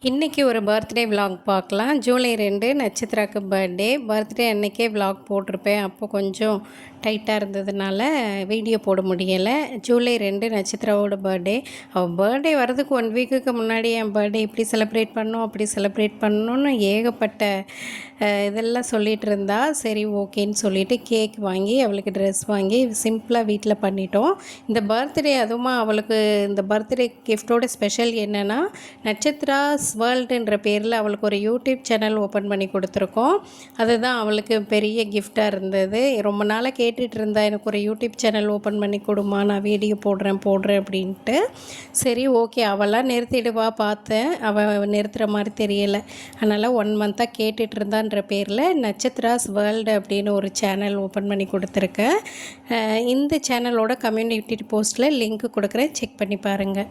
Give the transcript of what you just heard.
இன்றைக்கி ஒரு birthday vlog பார்க்கலாம். ஜூலை 2 நட்சத்திராக்கு பர்த்டே அன்றைக்கே விலாக் போட்டிருப்பேன். அப்போ கொஞ்சம் டைட்டாக இருந்ததுனால வீடியோ போட முடியலை. ஜூலை 2 நட்சத்திராவோட பர்த்டே. அவள் பர்த்டே வர்றதுக்கு 1 வீக்குக்கு முன்னாடி என் பர்த்டே இப்படி செலிப்ரேட் பண்ணோம், அப்படி செலிப்ரேட் பண்ணணுன்னு ஏகப்பட்ட இதெல்லாம் சொல்லிகிட்டு இருந்தா. சரி ஓகேன்னு சொல்லிவிட்டு கேக் வாங்கி அவளுக்கு ட்ரெஸ் வாங்கி சிம்பிளாக வீட்டில் பண்ணிட்டோம். இந்த பர்த்டே அதுவும் அவளுக்கு இந்த பர்த்டே கிஃப்டோட ஸ்பெஷல் என்னென்னா, நட்சத்திராஸ் வேர்ல்டுன்ற பேரில் அவளுக்கு ஒரு யூடியூப் சேனல் ஓப்பன் பண்ணி கொடுத்துருக்கோம். அதுதான் அவளுக்கு பெரிய கிஃப்டாக இருந்தது. ரொம்ப நாளாக கேட்டுட்டு இருந்தா, எனக்கு ஒரு யூடியூப் சேனல் ஓப்பன் பண்ணி கொடுமா, நான் வீடியோ போடுறேன் அப்படின்ட்டு. சரி ஓகே, அவளாம் நிறுத்திடுவா பார்த்தேன். அவள் நிறுத்துகிற மாதிரி தெரியலை. அதனால் 1 மந்த்தாக கேட்டுட்டு இருந்தான்ற பேரில் நட்சத்திராஸ் வேர்ல்டு அப்படின்னு ஒரு சேனல் ஓப்பன் பண்ணி கொடுத்துருக்கேன். இந்த சேனலோட கம்யூனிட்டி போஸ்ட்டில் லிங்க் கொடுக்குறேன், செக் பண்ணி பாருங்கள்.